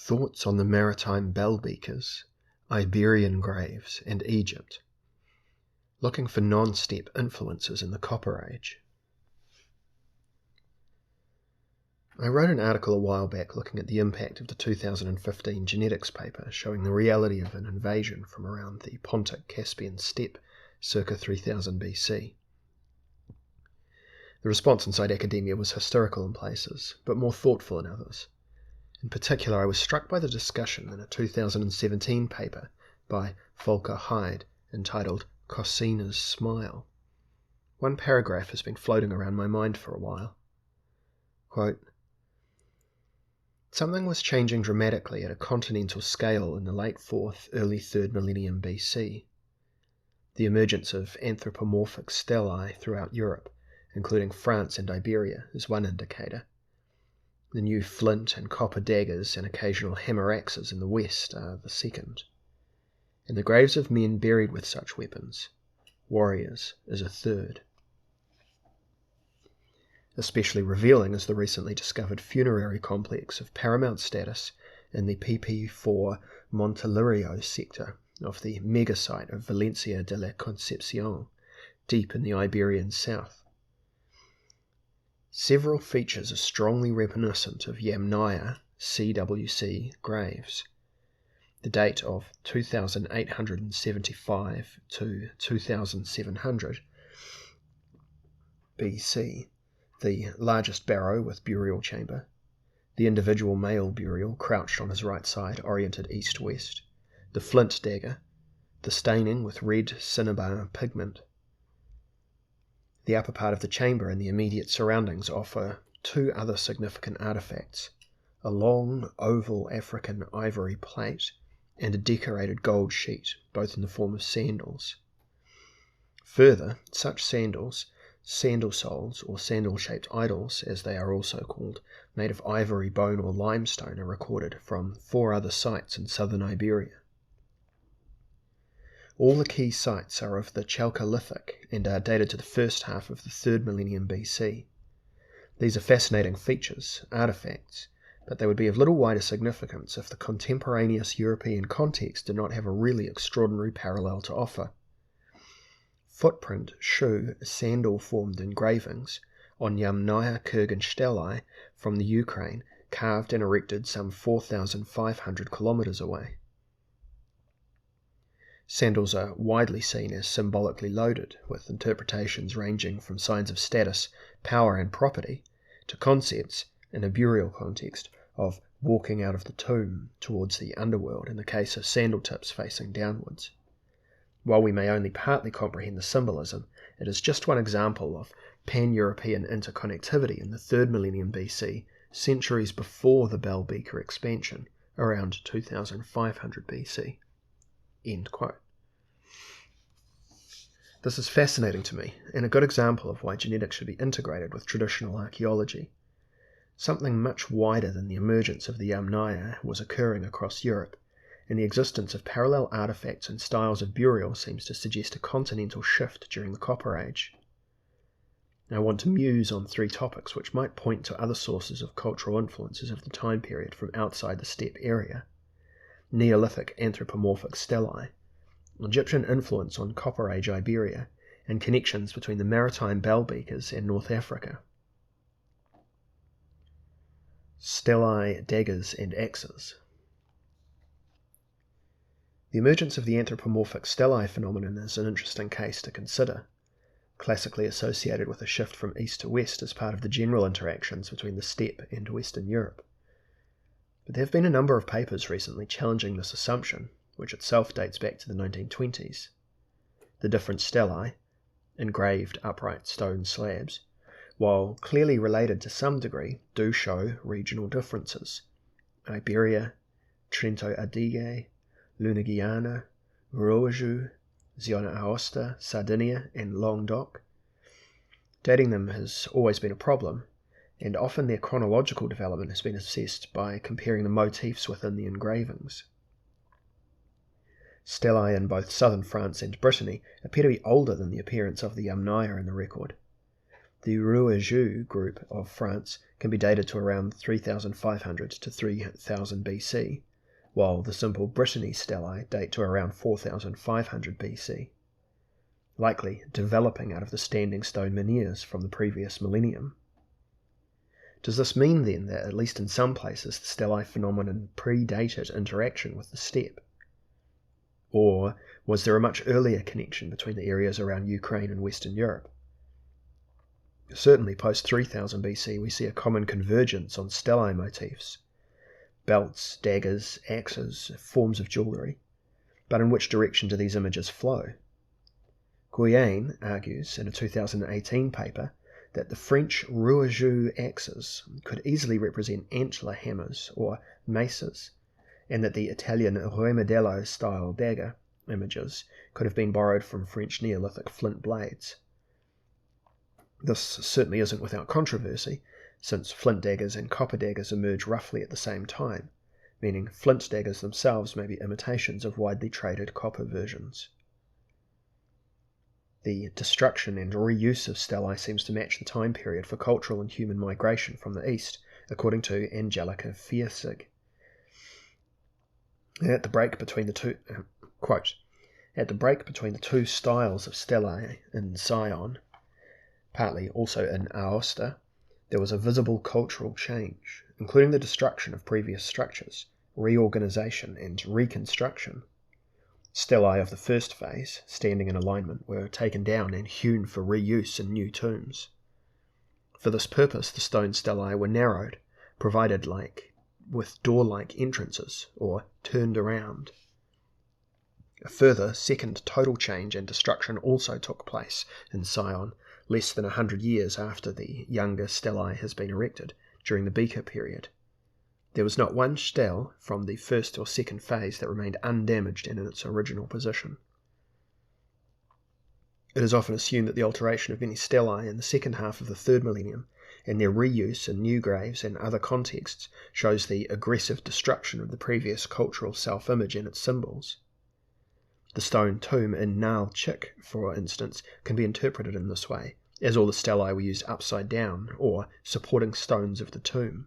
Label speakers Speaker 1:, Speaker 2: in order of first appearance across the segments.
Speaker 1: Thoughts on the Maritime Bell-Beakers, Iberian Graves and Egypt. Looking for non-steppe influences in the Copper Age. I wrote an article a while back looking at the impact of the 2015 genetics paper showing the reality of an invasion from around the Pontic-Caspian steppe circa 3000 BC. The response inside academia was hysterical in places, but more thoughtful in others. In particular, I was struck by the discussion in a 2017 paper by Volker Hyde entitled Cosina's Smile. One paragraph has been floating around my mind for a while. Quote, "Something was changing dramatically at a continental scale in the late 4th, early 3rd millennium BC. The emergence of anthropomorphic stelae throughout Europe, including France and Iberia, is one indicator. The new flint and copper daggers and occasional hammer axes in the west are the second. And the graves of men buried with such weapons, warriors, is a third. Especially revealing is the recently discovered funerary complex of paramount status in the PP4 Montelirio sector of the megasite of Valencia de la Concepcion, deep in the Iberian south. Several features are strongly reminiscent of Yamnaya CWC graves. The date of 2875 to 2700 BC, the largest barrow with burial chamber, the individual male burial crouched on his right side, oriented east-west, the flint dagger, the staining with red cinnabar pigment. The upper part of the chamber and the immediate surroundings offer two other significant artifacts, a long oval African ivory plate and a decorated gold sheet, both in the form of sandals. Further, such sandals, sandal soles or sandal-shaped idols, as they are also called, made of ivory, bone or limestone, are recorded from 4 other sites in southern Iberia. All the key sites are of the Chalcolithic and are dated to the first half of the 3rd millennium BC. These are fascinating features, artifacts, but they would be of little wider significance if the contemporaneous European context did not have a really extraordinary parallel to offer. Footprint shoe sandal-formed engravings on Yamnaya Kurgan stelae from the Ukraine, carved and erected some 4,500 kilometers away. Sandals are widely seen as symbolically loaded, with interpretations ranging from signs of status, power and property, to concepts, in a burial context, of walking out of the tomb towards the underworld in the case of sandal tips facing downwards. While we may only partly comprehend the symbolism, it is just one example of pan-European interconnectivity in the 3rd millennium BC, centuries before the Bell-Beaker expansion, around 2500 BC. End quote. This is fascinating to me, and a good example of why genetics should be integrated with traditional archaeology. Something much wider than the emergence of the Yamnaya was occurring across Europe, and the existence of parallel artifacts and styles of burial seems to suggest a continental shift during the Copper Age. I want to muse on 3 topics which might point to other sources of cultural influences of the time period from outside the steppe area: Neolithic anthropomorphic stelae, Egyptian influence on Copper Age Iberia, and connections between the Maritime Bell-Beakers and North Africa. Stelae, daggers and axes. The emergence of the anthropomorphic stelae phenomenon is an interesting case to consider, classically associated with a shift from east to west as part of the general interactions between the steppe and Western Europe. But there have been a number of papers recently challenging this assumption, which itself dates back to the 1920s. The different stelae, engraved upright stone slabs, while clearly related to some degree, do show regional differences. Iberia, Trento Adige, Lunigiana, Rouergue, Zona Aosta, Sardinia, and Languedoc. Dating them has always been a problem, and often their chronological development has been assessed by comparing the motifs within the engravings. Stelae in both southern France and Brittany appear to be older than the appearance of the Yamnaya in the record. The Rouergue group of France can be dated to around 3500 to 3000 BC, while the simple Brittany stelae date to around 4500 BC, likely developing out of the standing stone menhirs from the previous millennium. Does this mean then that, at least in some places, the stelae phenomenon predated interaction with the steppe? Or was there a much earlier connection between the areas around Ukraine and Western Europe? Certainly post 3000 BC we see a common convergence on stelae motifs, belts, daggers, axes, forms of jewellery, but in which direction do these images flow? Guyen argues in a 2018 paper that the French Rouergue axes could easily represent antler hammers or maces, and that the Italian Remedello-style dagger images could have been borrowed from French Neolithic flint blades. This certainly isn't without controversy, since flint daggers and copper daggers emerge roughly at the same time, meaning flint daggers themselves may be imitations of widely traded copper versions. The destruction and reuse of stelae seems to match the time period for cultural and human migration from the east, according to Angelica Fiersig. At the break between the two, quote, at the break between the two styles of stelae in Sion, partly also in Aosta, there was a visible cultural change, including the destruction of previous structures, reorganization and reconstruction. Stelae of the first phase, standing in alignment, were taken down and hewn for reuse in new tombs. For this purpose, the stone stelae were narrowed, provided with door-like entrances, or turned around. A further second total change and destruction also took place in Sion, less than 100 years after the younger stelae has been erected, during the Beaker period. There was not one stele from the first or second phase that remained undamaged and in its original position. It is often assumed that the alteration of many stelae in the second half of the third millennium and their reuse in new graves and other contexts shows the aggressive destruction of the previous cultural self-image and its symbols. The stone tomb in Naal Chik, for instance, can be interpreted in this way, as all the stelae were used upside down, or supporting stones of the tomb.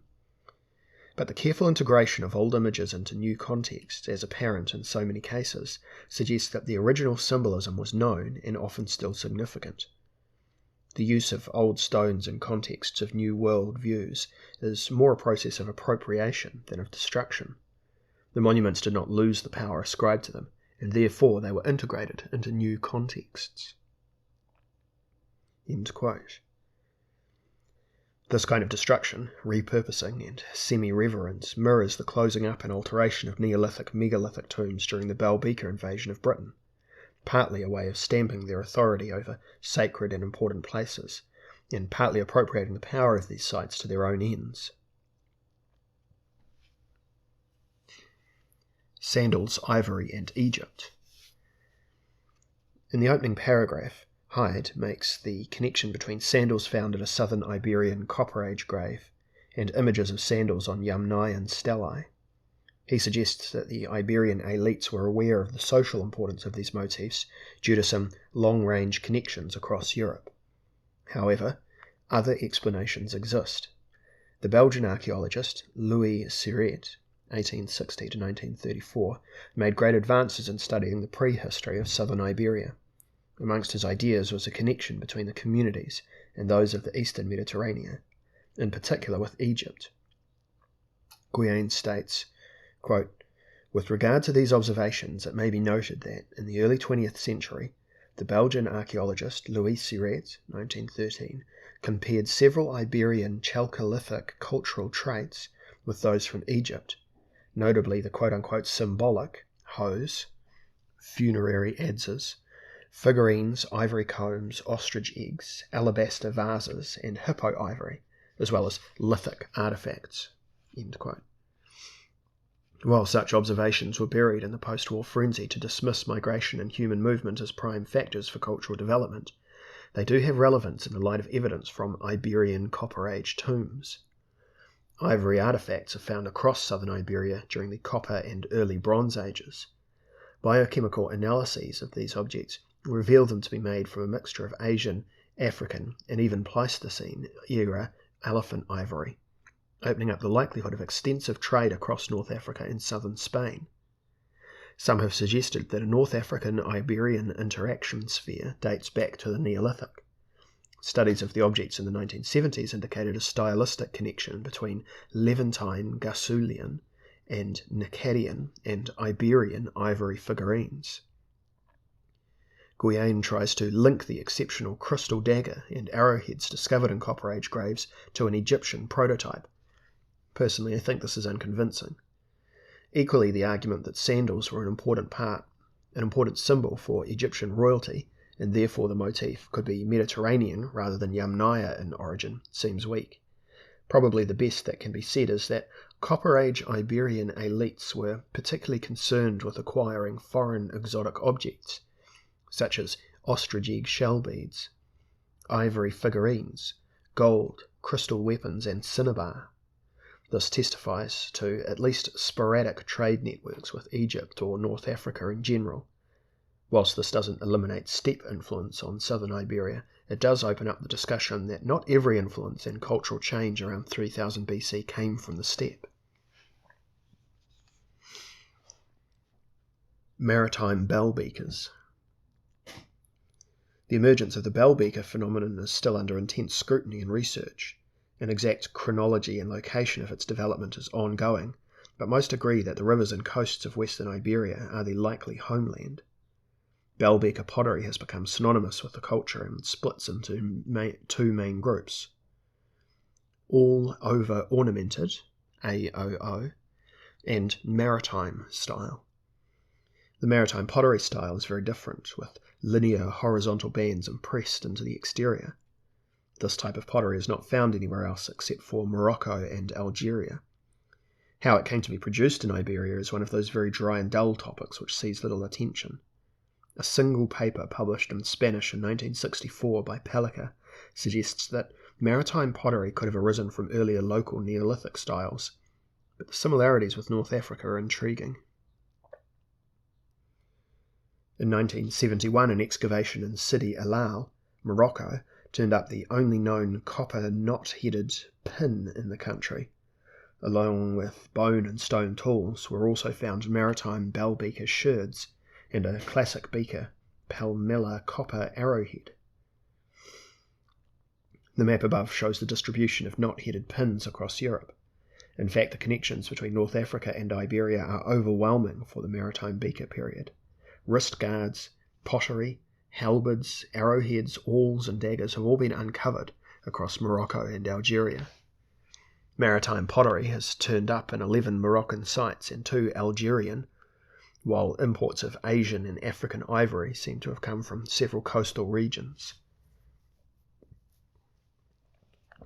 Speaker 1: But the careful integration of old images into new contexts, as apparent in so many cases, suggests that the original symbolism was known and often still significant. The use of old stones in contexts of new world views is more a process of appropriation than of destruction. The monuments did not lose the power ascribed to them, and therefore they were integrated into new contexts. End quote. This kind of destruction, repurposing, and semi-reverence mirrors the closing up and alteration of Neolithic megalithic tombs during the Bell-Beaker invasion of Britain, partly a way of stamping their authority over sacred and important places, and partly appropriating the power of these sites to their own ends. Sandals, Ivory, and Egypt. In the opening paragraph, Hyde makes the connection between sandals found in a southern Iberian Copper Age grave and images of sandals on Yamnayan stelae. He suggests that the Iberian elites were aware of the social importance of these motifs due to some long-range connections across Europe. However, other explanations exist. The Belgian archaeologist Louis Siret, 1860 to 1934, made great advances in studying the prehistory of southern Iberia. Amongst his ideas was a connection between the communities and those of the eastern Mediterranean, in particular with Egypt. Guyen states, quote, "With regard to these observations, it may be noted that, in the early 20th century, the Belgian archaeologist Louis Siret, 1913, compared several Iberian Chalcolithic cultural traits with those from Egypt, notably the quote-unquote symbolic hose, funerary adzes, figurines, ivory combs, ostrich eggs, alabaster vases, and hippo ivory, as well as lithic artifacts." End quote. While such observations were buried in the post-war frenzy to dismiss migration and human movement as prime factors for cultural development, they do have relevance in the light of evidence from Iberian Copper Age tombs. Ivory artifacts are found across southern Iberia during the Copper and early Bronze Ages. Biochemical analyses of these objects reveal them to be made from a mixture of Asian African, and even Pleistocene era elephant ivory, opening up the likelihood of extensive trade across North Africa and southern Spain. Some have suggested that a North African-Iberian interaction sphere dates back to the Neolithic. Studies of the objects in the 1970s indicated a stylistic connection between Levantine Gasulian and Nicarian and Iberian ivory figurines. Guyane tries to link the exceptional crystal dagger and arrowheads discovered in Copper Age graves to an Egyptian prototype. Personally, I think this is unconvincing. Equally, the argument that sandals were an important symbol for Egyptian royalty, and therefore the motif could be Mediterranean rather than Yamnaya in origin, seems weak. Probably the best that can be said is that Copper Age Iberian elites were particularly concerned with acquiring foreign exotic objects, such as ostrich egg shell beads, ivory figurines, gold, crystal weapons, and cinnabar. This testifies to at least sporadic trade networks with Egypt or North Africa in general. Whilst this doesn't eliminate steppe influence on southern Iberia, it does open up the discussion that not every influence and cultural change around 3000 BC came from the steppe. Maritime Bell-Beakers. The emergence of the Bell-Beaker phenomenon is still under intense scrutiny and research. An exact chronology and location of its development is ongoing, but most agree that the rivers and coasts of western Iberia are the likely homeland. Bell-Beaker pottery has become synonymous with the culture and splits into two main groups. All over ornamented, AOO, and maritime style. The maritime pottery style is very different, with linear horizontal bands impressed into the exterior. This type of pottery is not found anywhere else except for Morocco and Algeria. How it came to be produced in Iberia is one of those very dry and dull topics which sees little attention. A single paper published in Spanish in 1964 by Pelasgians suggests that maritime pottery could have arisen from earlier local Neolithic styles, but the similarities with North Africa are intriguing. In 1971, an excavation in Sidi El Al, Morocco, turned up the only known copper knot-headed pin in the country. Along with bone and stone tools were also found maritime bell-beaker sherds and a classic beaker, Palmella copper arrowhead. The map above shows the distribution of knot-headed pins across Europe. In fact, the connections between North Africa and Iberia are overwhelming for the maritime beaker period. Wrist guards, pottery, halberds, arrowheads, awls and daggers have all been uncovered across Morocco and Algeria. Maritime pottery has turned up in 11 Moroccan sites and 2 Algerian, while imports of Asian and African ivory seem to have come from several coastal regions.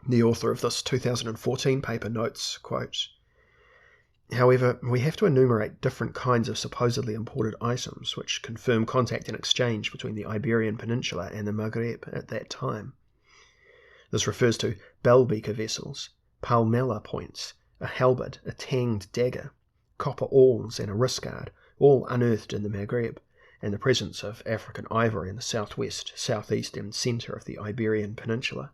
Speaker 1: The author of this 2014 paper notes, quote, "However, we have to enumerate different kinds of supposedly imported items which confirm contact and exchange between the Iberian Peninsula and the Maghreb at that time. This refers to bell-beaker vessels, palmella points, a halberd, a tanged dagger, copper awls and a wrist guard, all unearthed in the Maghreb, and the presence of African ivory in the southwest, southeast and centre of the Iberian Peninsula.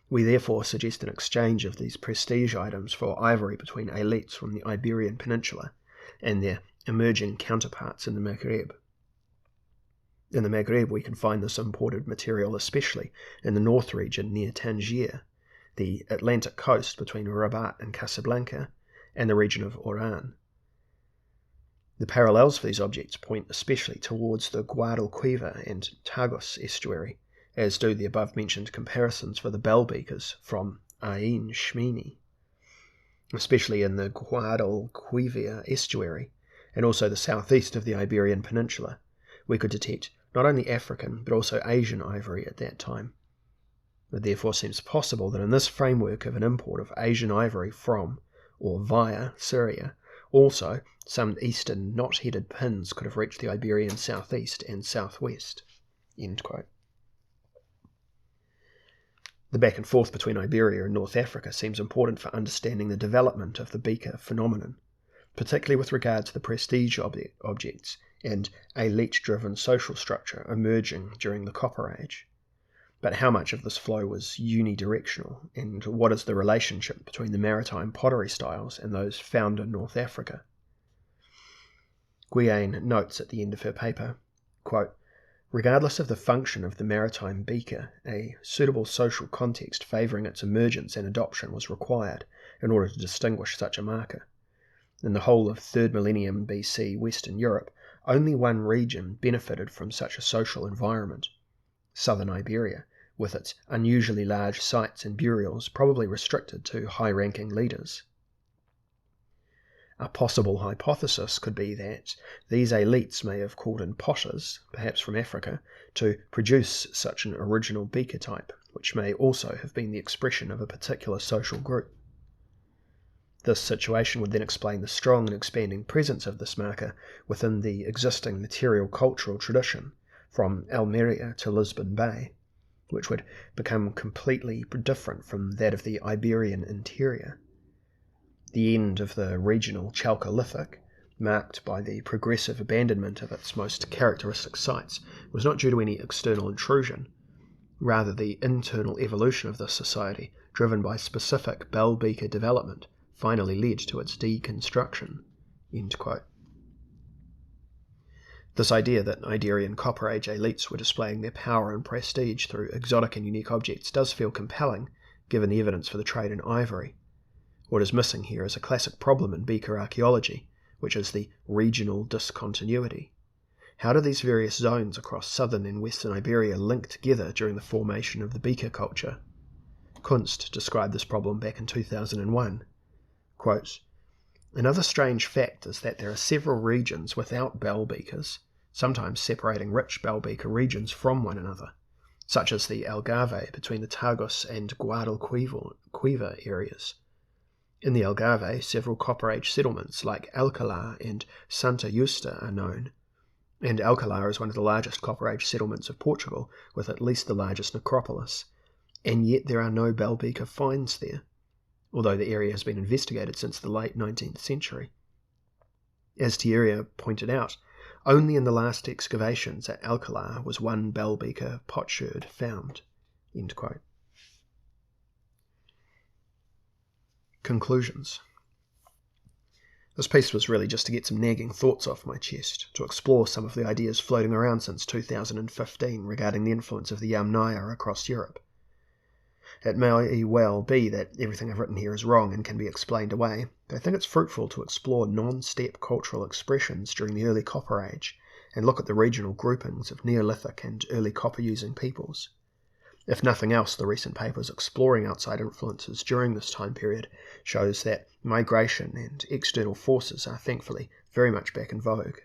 Speaker 1: We therefore suggest an exchange of these prestige items for ivory between elites from the Iberian Peninsula and their emerging counterparts in the Maghreb. In the Maghreb we can find this imported material especially in the north region near Tangier, the Atlantic coast between Rabat and Casablanca, and the region of Oran. The parallels for these objects point especially towards the Guadalquivir and Tagus estuary, as do the above-mentioned comparisons for the bell-beakers from Ain Shmini, especially in the Guadalquivir estuary, and also the southeast of the Iberian Peninsula. We could detect not only African but also Asian ivory at that time. It therefore seems possible that in this framework of an import of Asian ivory from, or via, Syria, also some eastern knot-headed pins could have reached the Iberian southeast and southwest." End quote. The back and forth between Iberia and North Africa seems important for understanding the development of the beaker phenomenon, particularly with regard to the prestige objects and elite-driven social structure emerging during the Copper Age. But how much of this flow was unidirectional, and what is the relationship between the maritime pottery styles and those found in North Africa? Guiane notes at the end of her paper, quote, "Regardless of the function of the maritime beaker, a suitable social context favouring its emergence and adoption was required in order to distinguish such a marker. In the whole of 3rd millennium BC Western Europe, only one region benefited from such a social environment, southern Iberia, with its unusually large sites and burials probably restricted to high-ranking leaders. A possible hypothesis could be that these elites may have called in potters, perhaps from Africa, to produce such an original beaker type, which may also have been the expression of a particular social group. This situation would then explain the strong and expanding presence of this marker within the existing material cultural tradition, from Almeria to Lisbon Bay, which would become completely different from that of the Iberian interior. The end of the regional Chalcolithic, marked by the progressive abandonment of its most characteristic sites, was not due to any external intrusion. Rather, the internal evolution of this society, driven by specific bell-beaker development, finally led to its deconstruction." End quote. This idea that Iberian Copper Age elites were displaying their power and prestige through exotic and unique objects does feel compelling, given the evidence for the trade in ivory. What is missing here is a classic problem in beaker archaeology, which is the regional discontinuity. How do these various zones across southern and western Iberia link together during the formation of the beaker culture? Kunst described this problem back in 2001. Quote, "Another strange fact is that there are several regions without bell beakers, sometimes separating rich bell beaker regions from one another, such as the Algarve between the Tagus and Guadalquivir areas. In the Algarve, several Copper Age settlements like Alcalá and Santa Justa are known, and Alcalá is one of the largest Copper Age settlements of Portugal, with at least the largest necropolis, and yet there are no bell beaker finds there, although the area has been investigated since the late 19th century. As Thierry pointed out, only in the last excavations at Alcalá was one bell beaker potsherd found." End quote. Conclusions. This piece was really just to get some nagging thoughts off my chest, to explore some of the ideas floating around since 2015 regarding the influence of the Yamnaya across Europe. It may well be that everything I've written here is wrong and can be explained away, but I think it's fruitful to explore non-steppe cultural expressions during the early Copper Age and look at the regional groupings of Neolithic and early copper-using peoples. If nothing else, the recent papers exploring outside influences during this time period shows that migration and external forces are thankfully very much back in vogue.